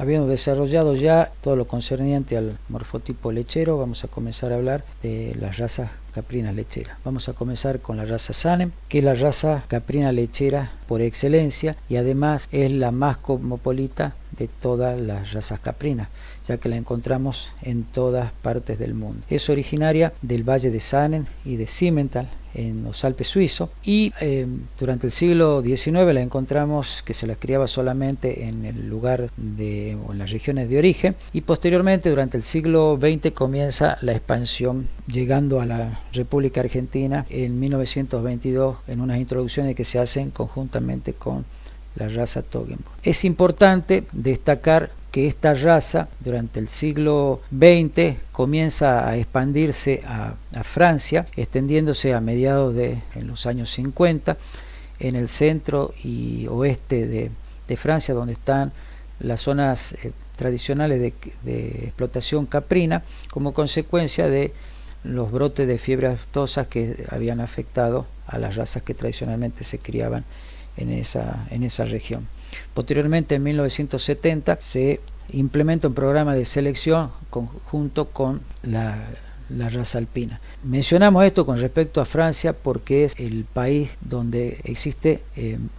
Habiendo desarrollado ya todo lo concerniente al morfotipo lechero, vamos a comenzar a hablar de las razas caprinas lecheras. Vamos a comenzar con la raza Sanem, que es la raza caprina lechera por excelencia y además es la más cosmopolita de todas las razas caprinas, ya que la encontramos en todas partes del mundo. Es originaria del valle de Sanem y de Simmental en los Alpes suizos, y durante el siglo XIX la encontramos que se la criaba solamente en el lugar o en las regiones de origen, y posteriormente durante el siglo XX comienza la expansión, llegando a la República Argentina en 1922 en unas introducciones que se hacen conjuntamente con la raza Toggenburg. Es importante destacar que esta raza durante el siglo XX comienza a expandirse a Francia, extendiéndose a mediados en los años 50 en el centro y oeste de Francia, donde están las zonas tradicionales de explotación caprina, como consecuencia de los brotes de fiebre aftosa que habían afectado a las razas que tradicionalmente se criaban en esa región. Posteriormente, en 1970, se implementa un programa de selección junto con la raza alpina. Mencionamos esto con respecto a Francia porque es el país donde existe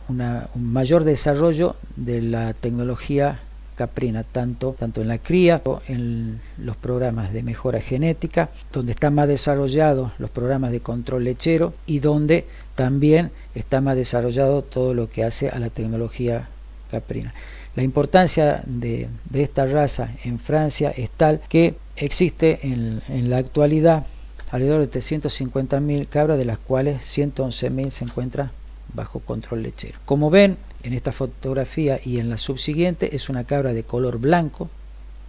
un mayor desarrollo de la tecnología caprina, tanto en la cría como en los programas de mejora genética, donde están más desarrollados los programas de control lechero y donde también está más desarrollado todo lo que hace a la tecnología caprina. La importancia de esta raza en Francia es tal que existe en la actualidad alrededor de 350.000 cabras, de las cuales 111.000 se encuentran bajo control lechero. Como ven en esta fotografía y en la subsiguiente, es una cabra de color blanco,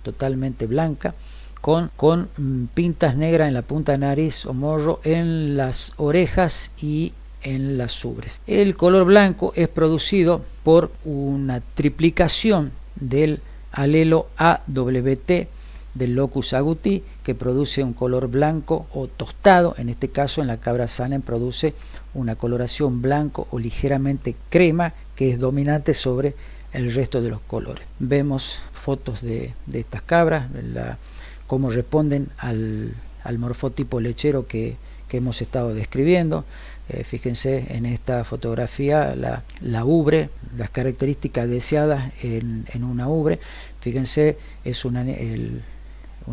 totalmente blanca, con pintas negras en la punta de nariz o morro, en las orejas y en las ubres. El color blanco es producido por una triplicación del alelo AWT del locus agouti, que produce un color blanco o tostado. En este caso, en la cabra Sanem produce una coloración blanco o ligeramente crema, que es dominante sobre el resto de los colores. Vemos fotos de estas cabras, cómo responden al morfotipo lechero que hemos estado describiendo. Fíjense en esta fotografía la ubre, las características deseadas en una ubre. Fíjense, es un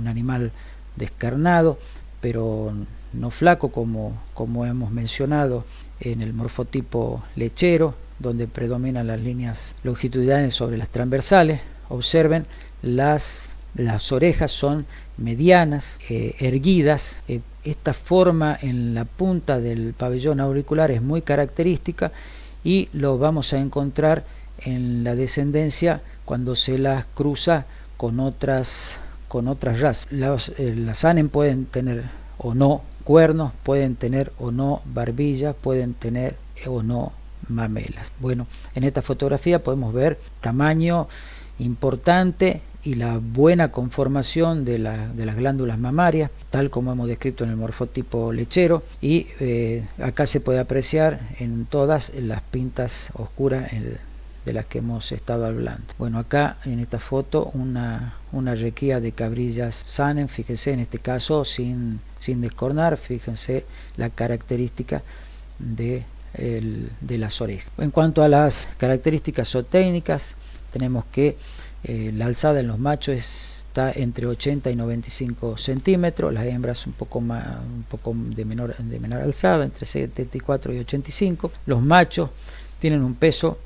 animal descarnado, pero no flaco como hemos mencionado en el morfotipo lechero, donde predominan las líneas longitudinales sobre las transversales. Observen, las orejas son medianas, erguidas. Esta forma en la punta del pabellón auricular es muy característica y lo vamos a encontrar en la descendencia cuando se las cruza con otras razas. Las Sanem pueden tener o no cuernos, pueden tener o no barbillas, pueden tener o no mamelas. Bueno, en esta fotografía podemos ver tamaño importante y la buena conformación de las glándulas mamarias, tal como hemos descrito en el morfotipo lechero, y acá se puede apreciar en todas las pintas oscuras de las que hemos estado hablando. Bueno, acá en esta foto una recría de cabrillas Sanem, fíjense en este caso sin descornar. Fíjense la característica de las orejas. En cuanto a las características zootécnicas, tenemos que la alzada en los machos está entre 80 y 95 centímetros, las hembras un poco de menor alzada, entre 74 y 85. Los machos tienen un peso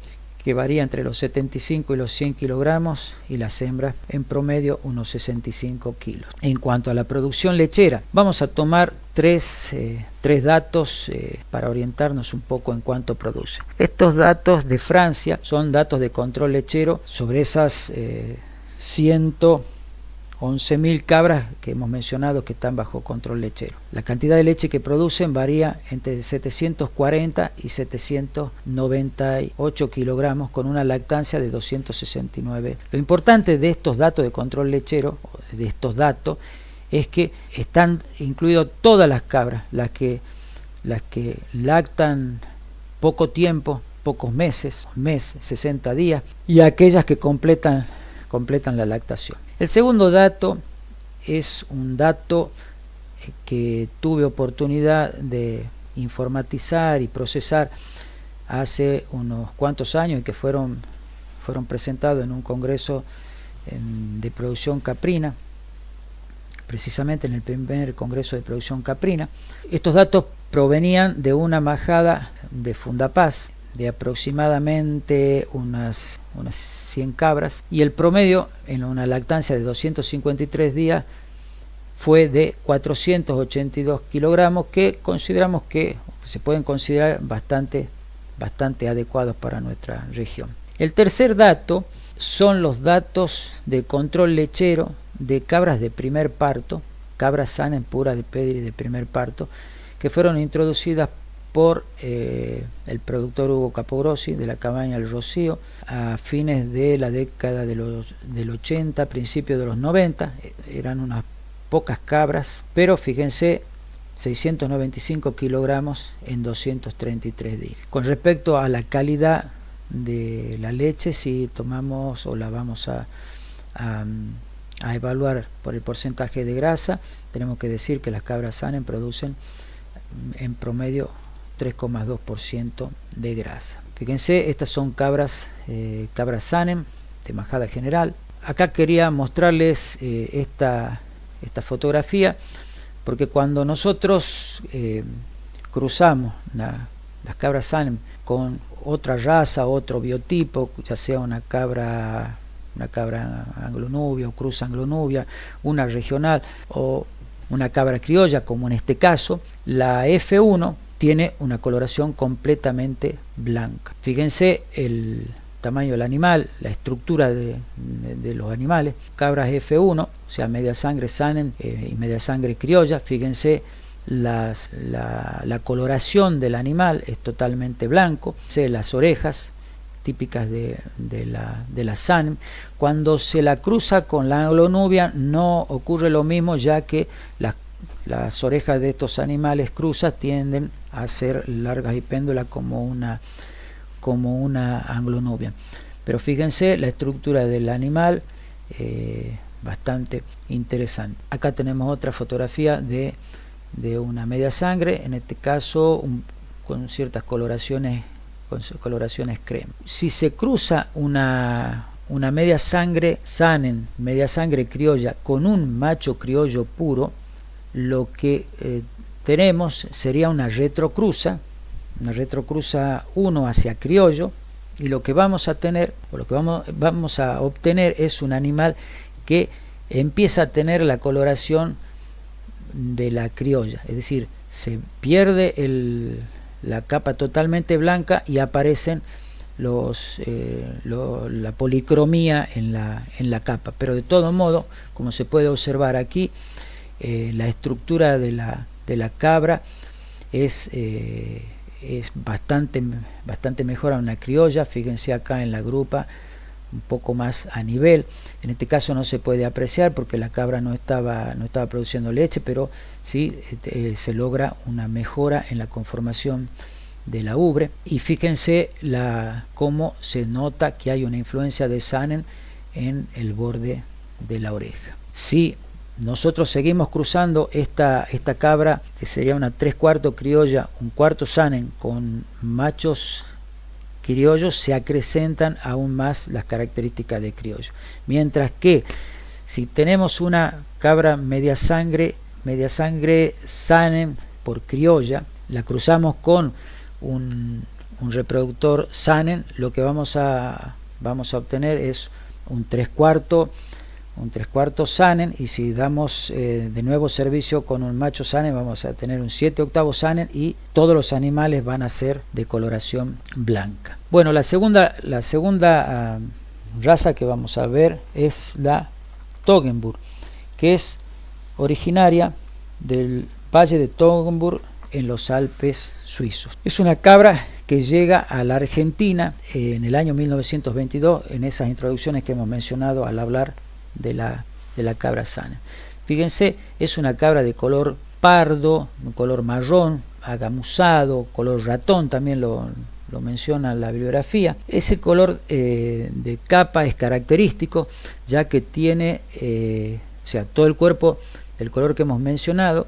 que varía entre los 75 y los 100 kilogramos, y las hembras en promedio unos 65 kilos. En cuanto a la producción lechera, vamos a tomar tres datos para orientarnos un poco en cuánto produce. Estos datos de Francia son datos de control lechero sobre esas 111.000 cabras que hemos mencionado que están bajo control lechero. La cantidad de leche que producen varía entre 740 y 798 kilogramos, con una lactancia de 269. Lo importante de estos datos de control lechero, de estos datos, es que están incluidos todas las cabras, las que lactan poco tiempo, pocos meses, 60 días, y aquellas que completan completan la lactación. El segundo dato es un dato que tuve oportunidad de informatizar y procesar hace unos cuantos años y que fueron presentados en un congreso de producción caprina, precisamente en el primer congreso de producción caprina. Estos datos provenían de una majada de Fundapaz de aproximadamente unas 100 cabras, y el promedio en una lactancia de 253 días fue de 482 kilogramos, que consideramos que se pueden considerar bastante adecuados para nuestra región. El tercer dato son los datos de control lechero de cabras de primer parto, cabras sanas puras de pedri de primer parto, que fueron introducidas por el productor Hugo Capogrossi de la cabaña El Rocío a fines de la década del 80, principios de los 90. Eran unas pocas cabras, pero fíjense, 695 kilogramos en 233 días. Con respecto a la calidad de la leche, si tomamos o la vamos a evaluar por el porcentaje de grasa, tenemos que decir que las cabras Sanem producen en promedio 3,2% de grasa. Fíjense, estas son cabras Sanem de majada general. Acá quería mostrarles esta fotografía, porque cuando nosotros cruzamos las cabras Sanem con otra raza, otro biotipo, ya sea una cabra anglonubia o cruz anglonubia, una regional o una cabra criolla, como en este caso, la F1 tiene una coloración completamente blanca. Fíjense el tamaño del animal, la estructura de los animales. Cabras F1, o sea, media sangre Sanem y media sangre criolla. Fíjense la coloración del animal es totalmente blanco. Las orejas típicas de la Sanem. Cuando se la cruza con la anglonubia no ocurre lo mismo, ya que las orejas de estos animales cruzas tienden a ser largas y péndulas como una anglonubia. Pero fíjense la estructura del animal, bastante interesante. Acá tenemos otra fotografía de una media sangre, en este caso con ciertas coloraciones crema. Si se cruza una media sangre Sanem, media sangre criolla, con un macho criollo puro, lo que tenemos sería una retrocruza 1 hacia criollo, y lo que vamos a tener, o lo que vamos a obtener, es un animal que empieza a tener la coloración de la criolla, es decir, se pierde la capa totalmente blanca y aparecen la policromía en la capa. Pero de todo modo, como se puede observar aquí, la estructura de la cabra es bastante mejor a una criolla. Fíjense acá en la grupa, un poco más a nivel. En este caso no se puede apreciar porque la cabra no estaba produciendo leche, pero sí se logra una mejora en la conformación de la ubre. Y fíjense cómo se nota que hay una influencia de Sanem en el borde de la oreja. Si nosotros seguimos cruzando esta cabra, que sería una 3/4 criolla, 1/4 Sanem, con machos criollos, se acrecentan aún más las características de criollo. Mientras que si tenemos una cabra media sangre Sanem por criolla, la cruzamos con un reproductor Sanem, lo que vamos a obtener es un 3/4 Sanem, y si damos de nuevo servicio con un macho Sanem, vamos a tener un 7/8 Sanem, y todos los animales van a ser de coloración blanca. Bueno, la segunda raza que vamos a ver es la Toggenburg, que es originaria del valle de Toggenburg en los Alpes suizos. Es una cabra que llega a la Argentina en el año 1922, en esas introducciones que hemos mencionado al hablar de la cabra Sanem. Fíjense, es una cabra de color pardo, un color marrón, agamuzado, color ratón también lo lo menciona la bibliografía. Ese color de capa es característico, ya que tiene o sea, todo el cuerpo del color que hemos mencionado,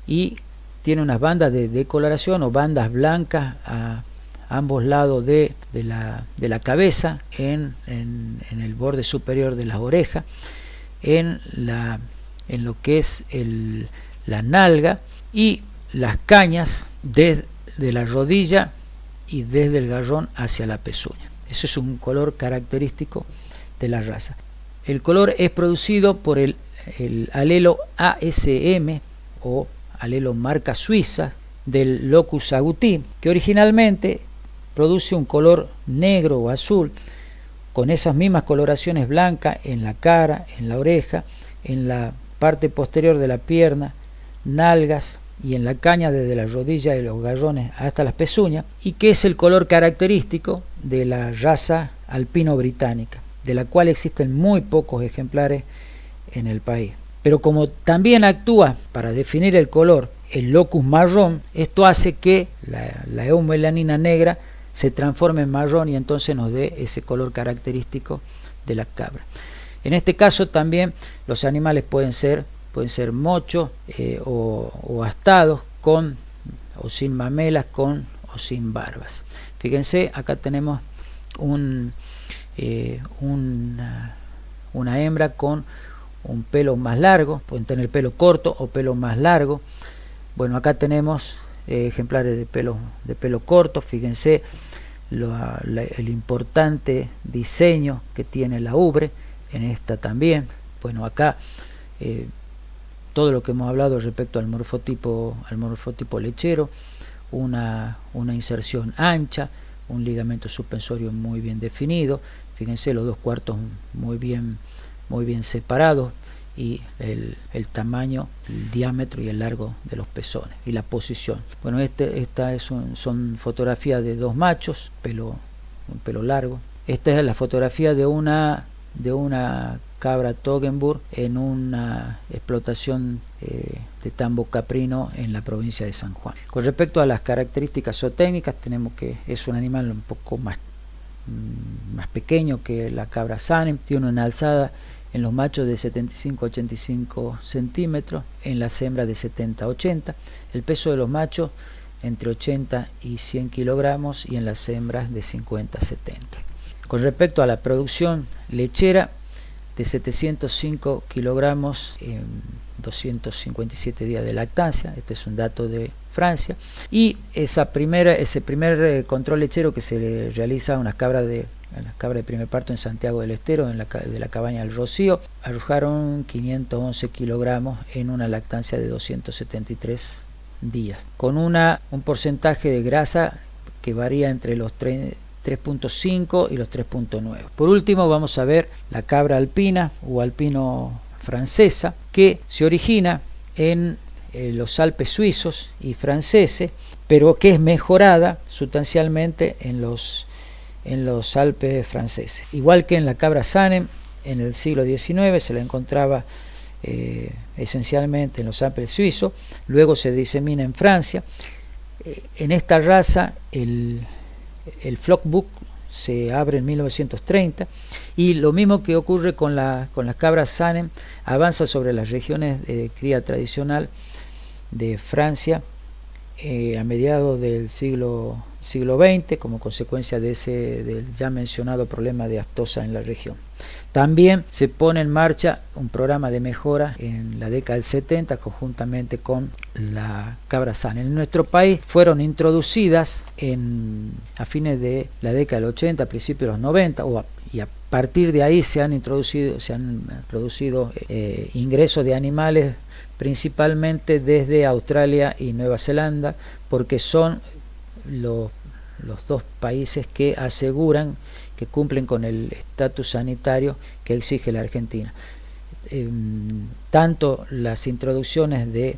y tiene unas bandas de decoloración o bandas blancas a ambos lados de la cabeza, en el borde superior de las orejas, en lo que es la nalga y las cañas desde la rodilla y desde el garrón hacia la pezuña. Eso es un color característico de la raza. El color es producido por el alelo ASM o alelo marca suiza del locus agouti, que originalmente produce un color negro o azul con esas mismas coloraciones blancas en la cara, en la oreja, en la parte posterior de la pierna, nalgas y en la caña desde la rodilla y los garrones hasta las pezuñas, y que es el color característico de la raza alpino británica, de la cual existen muy pocos ejemplares en el país. Pero como también actúa para definir el color el locus marrón, esto hace que la eumelanina negra se transforme en marrón y entonces nos dé ese color característico de la cabra. En este caso también los animales pueden ser mochos o astados, con o sin mamelas, con o sin barbas. Fíjense, acá tenemos una hembra con un pelo más largo, pueden tener pelo corto o pelo más largo. Bueno, acá tenemos ejemplares de pelo corto. Fíjense el importante diseño que tiene la ubre en esta también. Bueno, acá todo lo que hemos hablado respecto al morfotipo lechero, una inserción ancha, un ligamento suspensorio muy bien definido. Fíjense los dos cuartos muy bien separados, y el tamaño, el diámetro y el largo de los pezones y la posición. Bueno, son fotografías de dos machos, un pelo largo. Esta es la fotografía de una cabra Toggenburg en una explotación de tambo caprino en la provincia de San Juan. Con respecto a las características zootécnicas, tenemos que es un animal un poco más pequeño que la cabra Sanem. Tiene una alzada en los machos de 75-85 centímetros, en las hembras de 70-80. El peso de los machos entre 80 y 100 kilogramos y en las hembras de 50-70. Con respecto a la producción lechera, de 705 kilogramos en 257 días de lactancia. Este es un dato de Francia. Y ese primer control lechero que se realiza a unas cabras de primer parto en Santiago del Estero, de la cabaña del Rocío, arrojaron 511 kilogramos en una lactancia de 273 días, con un porcentaje de grasa que varía entre los 3.5 y los 3.9. Por último, vamos a ver la cabra alpina o alpino francesa, que se origina en los Alpes suizos y franceses, pero que es mejorada sustancialmente en los Alpes franceses. Igual que en la cabra Sanem, en el siglo XIX se la encontraba esencialmente en los Alpes suizos, luego se disemina en Francia. En esta raza el flockbook se abre en 1930, y lo mismo que ocurre con las cabras Sanem, avanza sobre las regiones de cría tradicional de Francia a mediados del siglo XX, como consecuencia del ya mencionado problema de aftosa en la región. También se pone en marcha un programa de mejora en la década del 70 conjuntamente con la cabra Sanem. En nuestro país fueron introducidas a fines de la década del 80, a principios de los 90, y a partir de ahí se han producido ingresos de animales principalmente desde Australia y Nueva Zelanda, porque son los dos países que aseguran que cumplen con el estatus sanitario que exige la Argentina. Tanto las introducciones de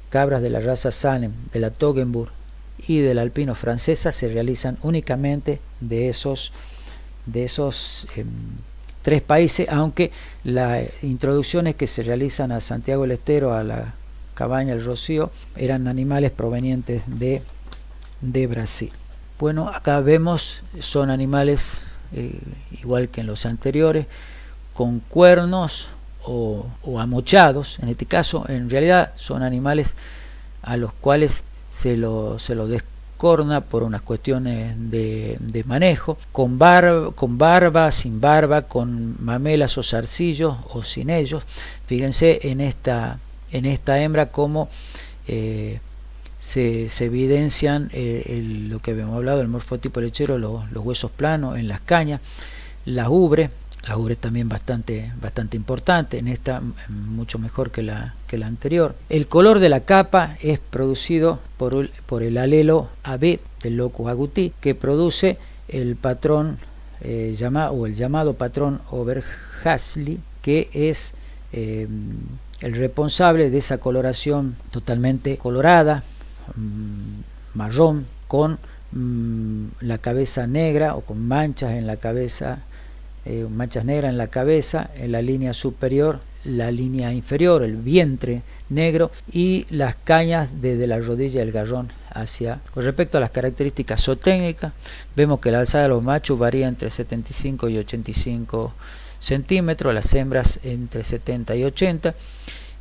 cabras de la raza Sanem, de la Toggenburg y del alpino francesa se realizan únicamente de esos tres países, aunque las introducciones que se realizan a Santiago del Estero, a la cabaña del Rocío, eran animales provenientes de Brasil. Bueno, acá vemos, son animales igual que en los anteriores, con cuernos o amochados. En este caso, en realidad son animales a los cuales se lo descorna por unas cuestiones de manejo, con barba, sin barba, con mamelas o zarcillos o sin ellos. Fíjense en esta hembra cómo se evidencian lo que habíamos hablado, el morfotipo lechero, los huesos planos en las cañas, la ubre también bastante importante, en esta mucho mejor que la anterior. El color de la capa es producido por el alelo AB del locus agouti, que produce el patrón el llamado patrón Overhasli, que es el responsable de esa coloración totalmente colorada, marrón, con la cabeza negra o con manchas en la cabeza, manchas negras en la cabeza, en la línea superior, la línea inferior, el vientre negro, y las cañas desde la rodilla del garrón hacia. Con respecto a las características zootécnicas, vemos que la alzada de los machos varía entre 75 y 85 centímetros, las hembras entre 70 y 80,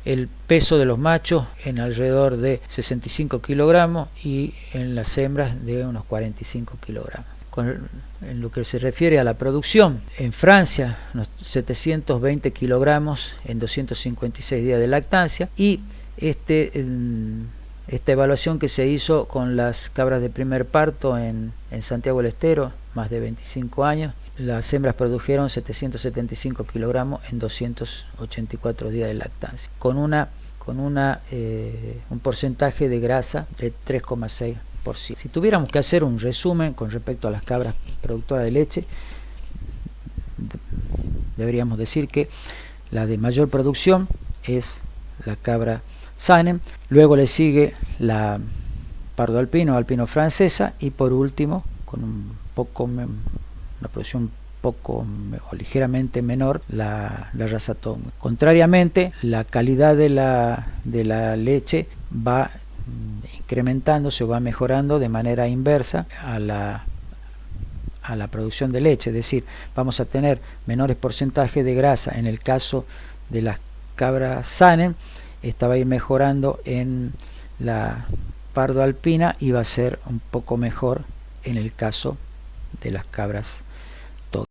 el peso de los machos en alrededor de 65 kilogramos y en las hembras de unos 45 kilogramos. En lo que se refiere a la producción, en Francia unos 720 kilogramos en 256 días de lactancia, y esta evaluación que se hizo con las cabras de primer parto en Santiago del Estero, más de 25 años, las hembras produjeron 775 kilogramos en 284 días de lactancia, con un porcentaje de grasa de 3,6%. Si tuviéramos que hacer un resumen con respecto a las cabras productoras de leche, deberíamos decir que la de mayor producción es la cabra Saanen, luego le sigue la pardo alpino, alpino francesa, y por último, con una producción poco o ligeramente menor, la raza Tongue. Contrariamente, la calidad de la leche va incrementándose o va mejorando de manera inversa a la producción de leche, es decir, vamos a tener menores porcentajes de grasa en el caso de las cabras Saanen. Esta va a ir mejorando en la pardo alpina y va a ser un poco mejor en el caso de las cabras